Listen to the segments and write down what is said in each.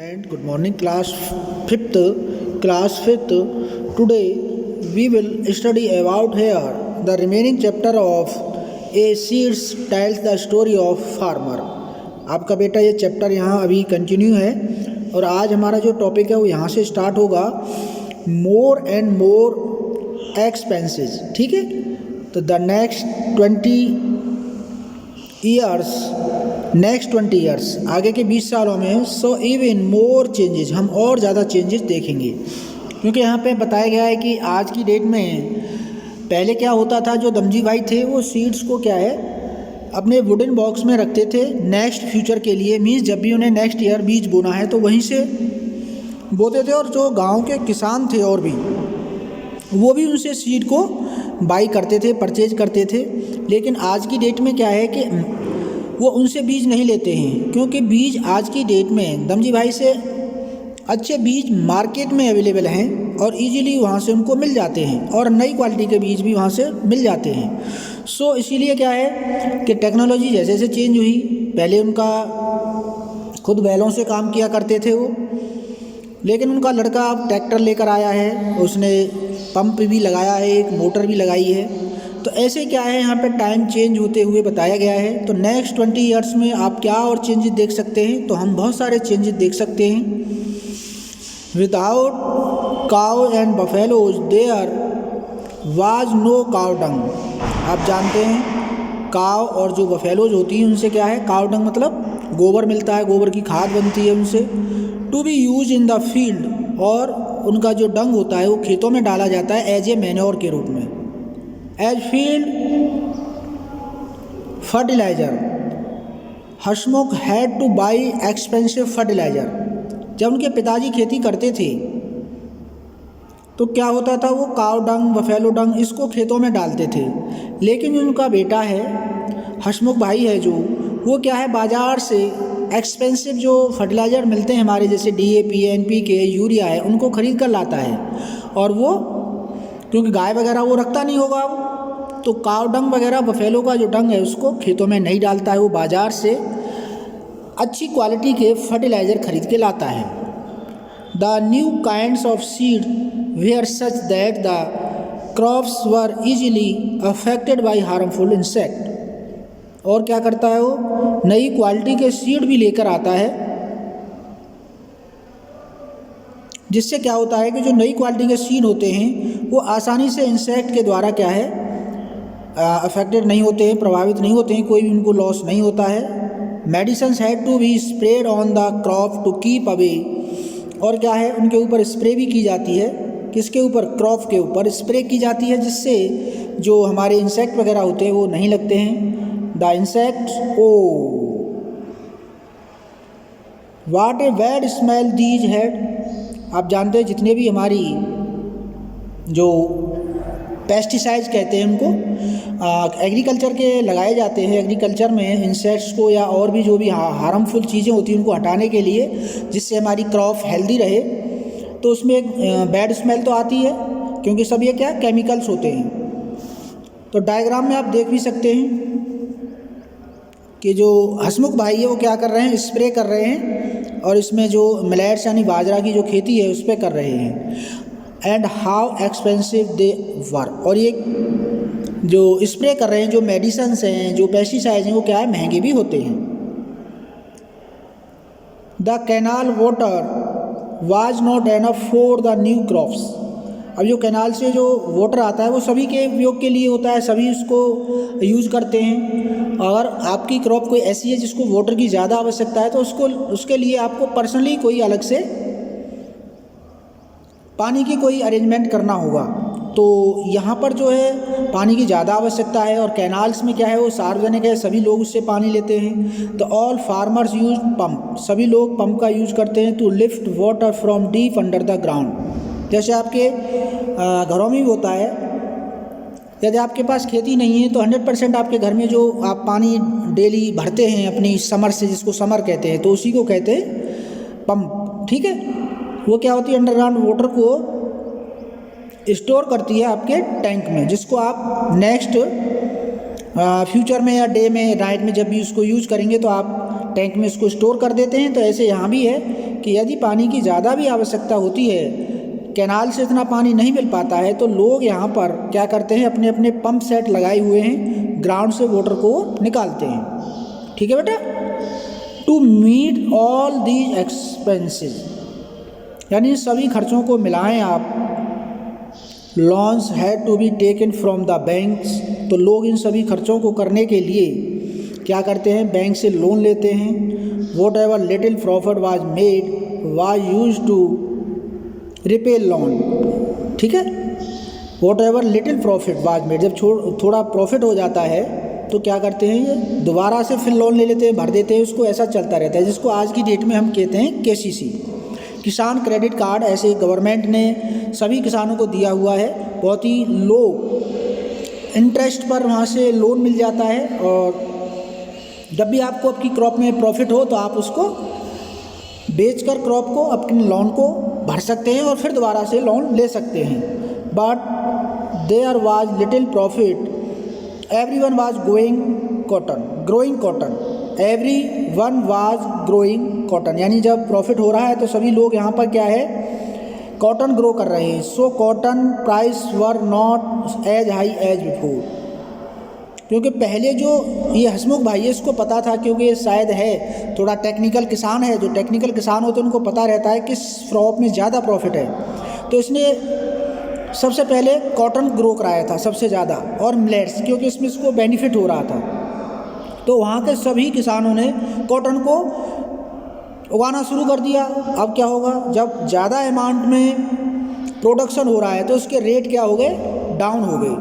And good morning, class fifth. Today we will study about here the remaining chapter of A Seeds tells the story of farmer. आपका बेटा ये chapter यहाँ अभी continue है और आज हमारा जो टॉपिक है वो यहाँ से स्टार्ट होगा, मोर एंड मोर एक्सपेंसेस। ठीक है, तो द नेक्स्ट 20 ईयर्स आगे के 20 सालों में सो इवन मोर चेंजेस, हम और ज़्यादा चेंजेस देखेंगे। क्योंकि यहाँ पे बताया गया है कि आज की डेट में पहले क्या होता था, जो दमजी भाई थे वो सीड्स को क्या है अपने वुडन बॉक्स में रखते थे नेक्स्ट फ्यूचर के लिए। मीन्स जब भी उन्हें नेक्स्ट ईयर बीज बोना है तो वहीं से बोते थे, और जो गांव के किसान थे और भी वो भी उनसे सीड को बाई करते थे, परचेज करते थे। लेकिन आज की डेट में क्या है कि वो उनसे बीज नहीं लेते हैं, क्योंकि बीज आज की डेट में दमजी भाई से अच्छे बीज मार्केट में अवेलेबल हैं और इजीली वहाँ से उनको मिल जाते हैं, और नई क्वालिटी के बीज भी वहाँ से मिल जाते हैं। सो इसीलिए क्या है कि टेक्नोलॉजी जैसे जैसे चेंज हुई, पहले उनका खुद बैलों से काम किया करते थे वो, लेकिन उनका लड़का अब ट्रैक्टर लेकर आया है, उसने पंप भी लगाया है, एक मोटर भी लगाई है। तो ऐसे क्या है, यहाँ पे टाइम चेंज होते हुए बताया गया है। तो नेक्स्ट 20 ईयर्स में आप क्या और चेंजेस देख सकते हैं, तो हम बहुत सारे चेंजेस देख सकते हैं। Without cow and buffaloes there was no cow dung. आप जानते हैं काव और जो बफेलोज होती हैं उनसे क्या है, काउ डंग मतलब गोबर मिलता है, गोबर की खाद बनती है उनसे। To be use in the field, और उनका जो डंग होता है वो खेतों में डाला जाता है एज ए मैन्योर के रूप में, as field fertiliser. Hasmukh had to buy expensive fertiliser. जब उनके पिताजी खेती करते थे तो क्या होता था, वो काव डंग, बफेलो डंग इसको खेतों में डालते थे। लेकिन उनका बेटा है, हसमुख भाई है जो, वो क्या है बाज़ार से एक्सपेंसिव जो फर्टिलाइज़र मिलते हैं हमारे, जैसे DAP, NPK, यूरिया है, उनको ख़रीद कर लाता है। और वो क्योंकि गाय वगैरह वो रखता नहीं होगा, तो काव डंग वगैरह बफेलो का जो डंग है उसको खेतों में नहीं डालता है, वो बाज़ार से अच्छी क्वालिटी के फर्टिलाइज़र खरीद के लाता है। The new kinds of seed were such that the crops were easily affected by harmful insect. और क्या करता है, वो नई क्वालिटी के सीड भी लेकर आता है, जिससे क्या होता है कि जो नई क्वालिटी के सीड होते हैं वो आसानी से इंसेक्ट के द्वारा क्या है अफेक्टेड नहीं होते हैं, प्रभावित नहीं होते हैं, कोई भी उनको लॉस नहीं होता है। Medicines had to be spread on the crop to keep away. और क्या है, उनके ऊपर स्प्रे भी की जाती है, किसके ऊपर, क्रॉप के ऊपर स्प्रे की जाती है, जिससे जो हमारे इंसेक्ट वगैरह होते हैं वो नहीं लगते हैं। The insect what a bad smell these had. आप जानते हैं जितने भी हमारी जो पेस्टिसाइड्स कहते हैं उनको एग्रीकल्चर के लगाए जाते हैं, एग्रीकल्चर में इंसेक्ट्स को या और भी जो भी हार्मफुल चीज़ें होती हैं उनको हटाने के लिए, जिससे हमारी क्रॉप हेल्दी रहे, तो उसमें एक बैड स्मेल तो आती है, क्योंकि सब ये क्या केमिकल्स होते हैं। तो डायग्राम में आप देख भी सकते हैं कि जो हसमुख भाई है वो क्या कर रहे हैं, स्प्रे कर रहे हैं, और इसमें जो मिलेट्स यानी बाजरा की जो खेती है उस पर कर रहे हैं। एंड हाउ एक्सपेंसिव दे वर। और ये जो स्प्रे कर रहे हैं, जो मेडिसिन्स हैं, जो पेस्टिसाइड्स हैं, वो क्या है महंगे भी होते हैं। The canal water was not enough for the new crops. अब जो कैनाल से जो वाटर आता है वो सभी के उपयोग के लिए होता है, सभी उसको यूज़ करते हैं। अगर आपकी क्रॉप कोई ऐसी है जिसको वाटर की ज़्यादा आवश्यकता है तो उसके लिए आपको पर्सनली कोई अलग से पानी की कोई अरेंजमेंट करना होगा। तो यहाँ पर जो है पानी की ज़्यादा आवश्यकता है, और कैनाल्स में क्या है वो सार्वजनिक है, सभी लोग उससे पानी लेते हैं। तो ऑल फार्मर्स यूज पंप, सभी लोग पंप का यूज़ करते हैं to lift water from deep under the ground. जैसे आपके घरों में भी होता है, यदि आपके पास खेती नहीं है तो 100% आपके घर में जो आप पानी डेली भरते हैं अपनी समर से, जिसको समर कहते हैं, तो उसी को कहते हैं पंप। ठीक है, वो क्या होती है, अंडरग्राउंड वाटर को स्टोर करती है आपके टैंक में, जिसको आप नेक्स्ट फ्यूचर में या डे में नाइट में जब भी उसको यूज़ करेंगे तो आप टैंक में इसको स्टोर कर देते हैं। तो ऐसे यहाँ भी है कि यदि पानी की ज़्यादा भी आवश्यकता होती है, कैनाल से इतना पानी नहीं मिल पाता है, तो लोग यहाँ पर क्या करते हैं, अपने अपने पंप सेट लगाए हुए हैं, ग्राउंड से वाटर को निकालते हैं। ठीक है बेटा। To meet all these expenses, यानी सभी खर्चों को मिलाएं आप। Loans had to be taken from the banks, तो लोग इन सभी खर्चों को करने के लिए क्या करते हैं, बैंक से लोन लेते हैं। Whatever little profit was made was use to repay loan. ठीक है। Whatever little profit was made, जब थोड़ा प्रॉफिट हो जाता है तो क्या करते हैं, ये दोबारा से फिर लोन ले लेते हैं, भर देते हैं उसको, ऐसा चलता रहता है, जिसको आज की डेट में हम कहते हैं KCC, किसान क्रेडिट कार्ड। ऐसे गवर्नमेंट ने सभी किसानों को दिया हुआ है, बहुत ही लो इंटरेस्ट पर वहाँ से लोन मिल जाता है, और जब भी आपको आपकी क्रॉप में प्रॉफिट हो तो आप उसको बेचकर क्रॉप को, अपने लोन को भर सकते हैं और फिर दोबारा से लोन ले सकते हैं। But there was little profit, everyone was growing cotton, everyone was growing cotton, यानी जब प्रॉफिट हो रहा है तो सभी लोग यहाँ पर क्या है, कॉटन ग्रो कर रहे हैं। So cotton price were not as high as before, क्योंकि पहले जो ये हसमुख भाई है इसको पता था, क्योंकि ये शायद है थोड़ा टेक्निकल किसान है, जो टेक्निकल किसान होते हैं उनको पता रहता है किस क्रॉप में ज़्यादा प्रॉफिट है, तो इसने सबसे पहले कॉटन ग्रो कराया था सबसे ज़्यादा, और मिलेट्स, क्योंकि इसमें इसको बेनिफिट हो रहा था। तो वहाँ के सभी किसानों ने कॉटन को उगाना शुरू कर दिया। अब क्या होगा, जब ज़्यादा अमाउंट में प्रोडक्शन हो रहा है तो उसके रेट क्या हो गए, डाउन हो गए।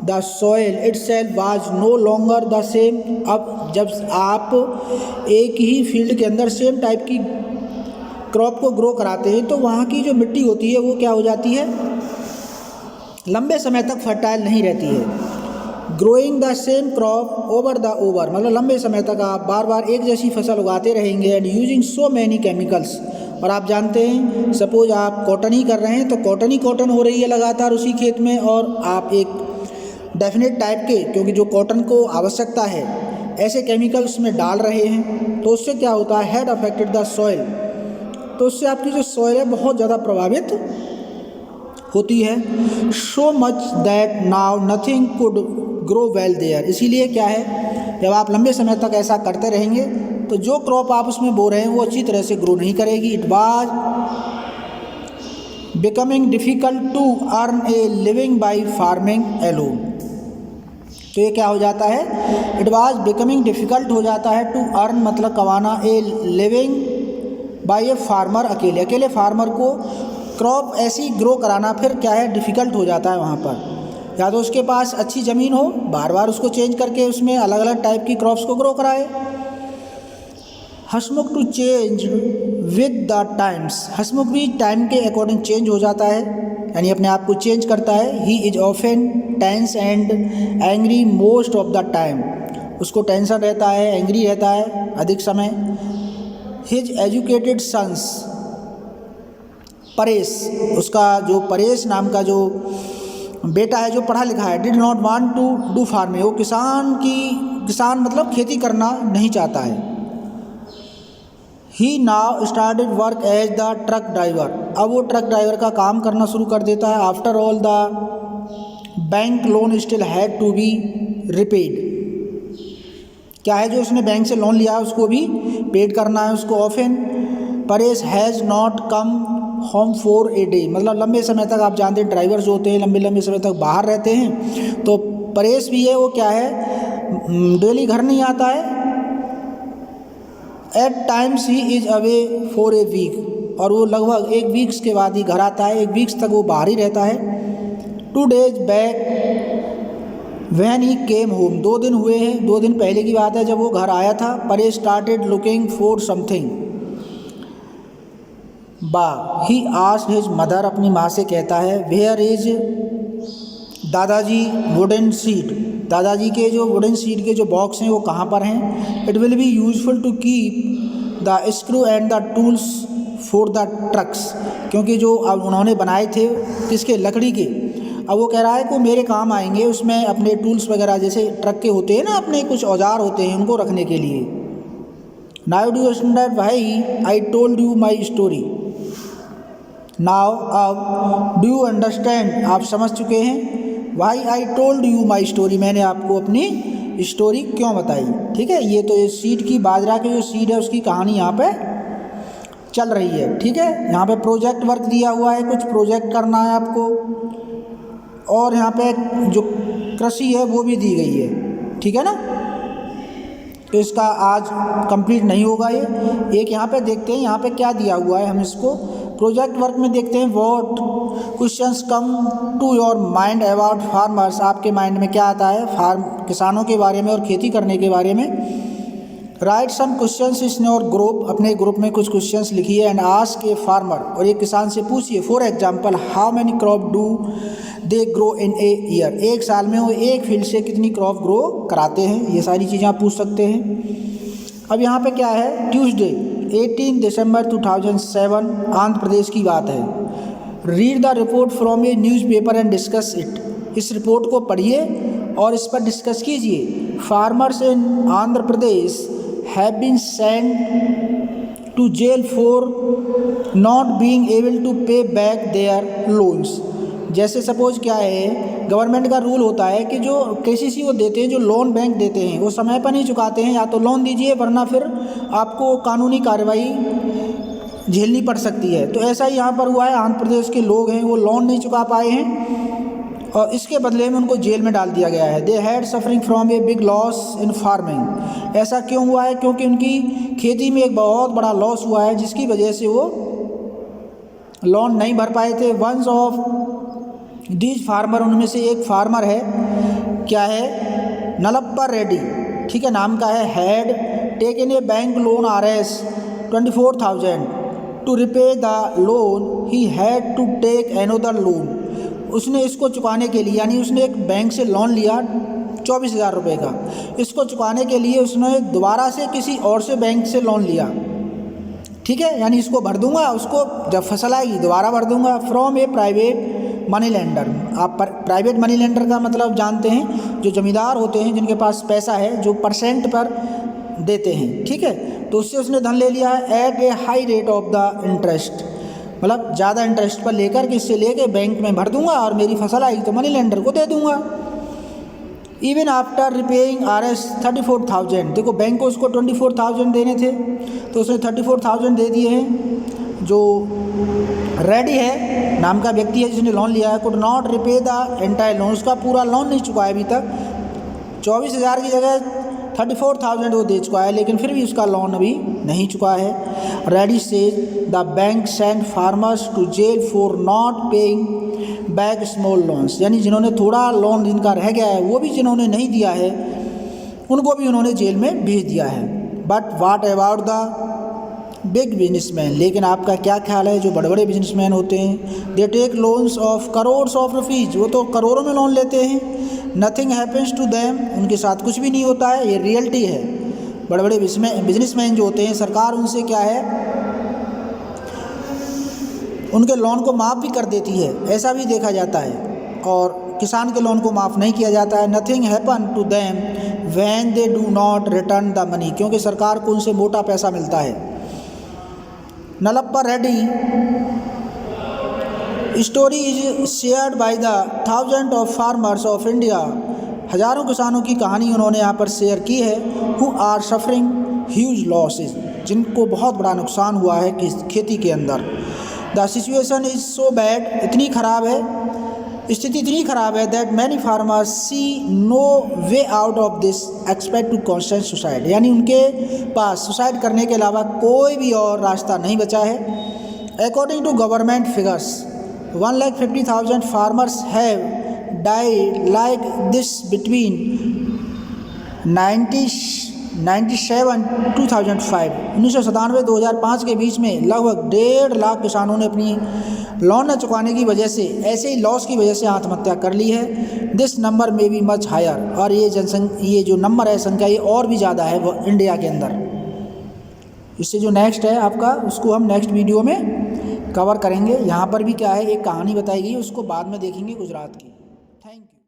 The soil itself was no longer the same, अब जब आप एक ही फील्ड के अंदर सेम टाइप की क्रॉप को ग्रो कराते हैं तो वहाँ की जो मिट्टी होती है वो क्या हो जाती है, लंबे समय तक फर्टाइल नहीं रहती है। Growing the same crop over the over, मतलब लंबे समय तक आप बार बार एक जैसी फसल उगाते रहेंगे। And using so many chemicals, और आप जानते हैं सपोज आप कॉटन ही कर रहे हैं तो कॉटन ही कॉटन हो रही है लगातार उसी खेत में, और आप एक डेफिनेट टाइप के, क्योंकि जो कॉटन को आवश्यकता है, ऐसे केमिकल्स में डाल रहे हैं, तो उससे क्या होता है, हैड अफेक्टेड द सॉइल, तो उससे आपकी जो सॉइल है बहुत ज़्यादा प्रभावित होती है। So much that now nothing could grow well there, इसीलिए क्या है, जब आप लंबे समय तक ऐसा करते रहेंगे तो जो क्रॉप आप उसमें बो रहे हैं वो अच्छी तरह से ग्रो नहीं करेगी। It was becoming difficult to earn a living by farming alone, तो ये क्या हो जाता है, इट वाज बिकमिंग डिफ़िकल्ट हो जाता है, टू अर्न मतलब कमाना, ए लिविंग बाई ए फार्मर, अकेले फार्मर को क्रॉप ऐसी ग्रो कराना फिर क्या है, डिफ़िकल्ट हो जाता है। वहाँ पर या तो उसके पास अच्छी ज़मीन हो, बार बार उसको चेंज करके उसमें अलग अलग टाइप की क्रॉप्स को ग्रो कराए। Hasmukh to change with the times, Hasmukh भी टाइम के अकॉर्डिंग चेंज हो जाता है, यानी अपने आप को चेंज करता है। He is often tense and angry most of the time, उसको टेंशन रहता है, एंग्री रहता है अधिक समय। हिज एजुकेटेड सन्स, परेश, उसका जो परेश नाम का जो बेटा है जो पढ़ा लिखा है, did not want to do farming, वो किसान मतलब खेती करना नहीं चाहता है। He now started work as the truck driver, अब वो ट्रक ड्राइवर का काम करना शुरू कर देता है। After all the bank loan still had to be repaid, क्या है जो उसने बैंक से लोन लिया है उसको भी पेड करना है उसको। Often Paresh has not come home for a day, मतलब लंबे समय तक आप जानते हैं ड्राइवर्स जो होते हैं लंबे समय तक बाहर रहते हैं, तो परेश भी है वो क्या है, डेली घर नहीं आता है। At times he is away for a week, और वो लगभग एक वीक्स के बाद ही घर आता है, एक वीक्स तक वो बाहर ही रहता है। 2 days back when he came home, 2 दिन हुए हैं, 2 दिन पहले की बात है जब वो घर आया था। Paresh started looking for something, he asked his mother, अपनी माँ से कहता है, वेयर इज दादाजी वुडन सीट, दादाजी के जो वुडन सीट के जो बॉक्स हैं वो कहाँ पर हैं। It will be useful to keep the screw and the tools for the trucks, क्योंकि जो अब उन्होंने बनाए थे किसके, लकड़ी के, अब वो कह रहा है कि मेरे काम आएंगे, उसमें अपने टूल्स वगैरह जैसे ट्रक के होते हैं ना, अपने कुछ औजार होते हैं उनको रखने के लिए। Now do you understand why I told you my story. Now अब डू यू अंडरस्टैंड, आप समझ चुके हैं। Why I told you my story, मैंने आपको अपनी स्टोरी क्यों बताई। ठीक है, ये तो ये सीड की, बाजरा की जो सीड है उसकी कहानी यहाँ पे चल रही है। ठीक है, यहाँ पे प्रोजेक्ट वर्क दिया हुआ है, कुछ प्रोजेक्ट करना है आपको, और यहाँ पे जो कृषि है वो भी दी गई है। ठीक है ना, तो इसका आज कंप्लीट नहीं होगा ये। एक यहाँ पे देखते हैं यहाँ पे क्या दिया हुआ है, हम इसको प्रोजेक्ट वर्क में देखते हैं। What questions come to your mind about farmers, आपके माइंड में क्या आता है किसानों के बारे में और खेती करने के बारे में। Write some questions in your group, अपने ग्रुप में कुछ क्वेश्चंस लिखिए। एंड आस्क ए फार्मर, और एक किसान से पूछिए। For example, how many crop do they grow in a year, एक साल में वो एक फील्ड से कितनी क्रॉप ग्रो कराते हैं, ये सारी चीज़ें आप पूछ सकते हैं। अब यहाँ पे क्या है, ट्यूसडे 18 दिसंबर 2007 आंध्र प्रदेश की बात है। Read the report from a newspaper and discuss it, इस रिपोर्ट को पढ़िए और इस पर डिस्कस कीजिए। Farmers in Andhra Pradesh have been sent to jail for not being able to pay back their loans. जैसे सपोज क्या है, गवर्नमेंट का रूल होता है कि जो केसीसी वो देते हैं, जो लोन बैंक देते हैं, वो समय पर नहीं चुकाते हैं, या तो लोन दीजिए वरना फिर आपको कानूनी कार्रवाई झेलनी पड़ सकती है। तो ऐसा ही यहाँ पर हुआ है, आंध्र प्रदेश के लोग हैं वो लोन नहीं चुका पाए हैं और इसके बदले में उनको जेल में डाल दिया गया है। They had suffering from a big loss in farming. ऐसा क्यों हुआ है, क्योंकि उनकी खेती में एक बहुत बड़ा लॉस हुआ है जिसकी वजह से वो लोन नहीं भर पाए थे। वंस ऑफ दीज फार्मर, उनमें से एक फार्मर है, क्या है, नलप्पा रेड्डी, ठीक है नाम का है, had taken a bank loan RS 24,000 to repay the loan he had to take another loan. उसने इसको चुकाने के लिए, यानी उसने एक बैंक से लोन लिया 24,000 रुपये का, इसको चुकाने के लिए उसने दोबारा से किसी और से बैंक से लोन लिया। ठीक है, यानी इसको भर दूंगा, उसको जब फसल आएगी दोबारा भर दूंगा। From A private money lender, आप प्राइवेट मनी लेंडर का मतलब जानते हैं, जो जमींदार होते हैं जिनके पास पैसा है, जो परसेंट पर देते हैं। ठीक है, तो उससे उसने धन ले लिया है at a high rate of the interest, मतलब ज़्यादा इंटरेस्ट पर लेकर के इससे लेके बैंक में भर दूंगा और मेरी फसल आएगी तो मनी लेंडर को दे दूंगा। इवन आफ्टर रिपेइंग RS 34,000, देखो बैंक को उसको 24,000 देने थे तो उसने 34,000 दे दिए हैं। जो रेडी है नाम का व्यक्ति है जिसने लोन लिया है, could not repay the entire loan, उसका पूरा लोन नहीं चुका है अभी तक। 24,000 की जगह 34,000 वो दे चुका है, लेकिन फिर भी उसका लोन अभी नहीं चुका है। Reddy says the bank send farmers to jail for not paying back small loans, यानी जिन्होंने थोड़ा लोन जिनका रह गया है वो भी जिन्होंने नहीं दिया है उनको भी उन्होंने जेल में भेज दिया है। But what about the big businessman, लेकिन आपका क्या ख्याल है जो बड़े बड़े बिजनेसमैन होते हैं, they take loans of crores of rupees, वो तो करोड़ों में लोन लेते हैं। नथिंग हैपन्स टू देम, उनके साथ कुछ भी नहीं होता है, ये रियलिटी है। बड़े बड़े बिजनेसमैन जो होते हैं, सरकार उनसे क्या है, उनके लोन को माफ़ भी कर देती है, ऐसा भी देखा जाता है, और किसान के लोन को माफ़ नहीं किया जाता है। Nothing happen to them when they do not return the money, क्योंकि सरकार को उनसे मोटा पैसा मिलता है। Nalappa Reddy story is shared by the thousand of farmers of India, हज़ारों किसानों की कहानी उन्होंने यहाँ पर शेयर की है। Who are suffering huge losses, जिनको बहुत बड़ा नुकसान हुआ है कि खेती के अंदर। The situation is so bad, इतनी ख़राब है, स्थिति इतनी ख़राब है, that many farmers see no way out of this expect to constant suicide, यानी उनके पास सुसाइड करने के अलावा कोई भी और रास्ता नहीं बचा है। According to government figures 1,50,000 farmers have died like this between 1997-2005 के बीच में लगभग 1.5 लाख किसानों ने अपनी लोन न चुकाने की वजह से, ऐसे ही लॉस की वजह से आत्महत्या कर ली है। दिस नंबर में बी मच हायर, और ये जो नंबर है संख्या ये और भी ज़्यादा है वो इंडिया के अंदर। इससे जो नेक्स्ट है आपका, उसको हम नेक्स्ट वीडियो में कवर करेंगे। यहाँ पर भी क्या है, एक कहानी बताई गई, उसको बाद में देखेंगे गुजरात की।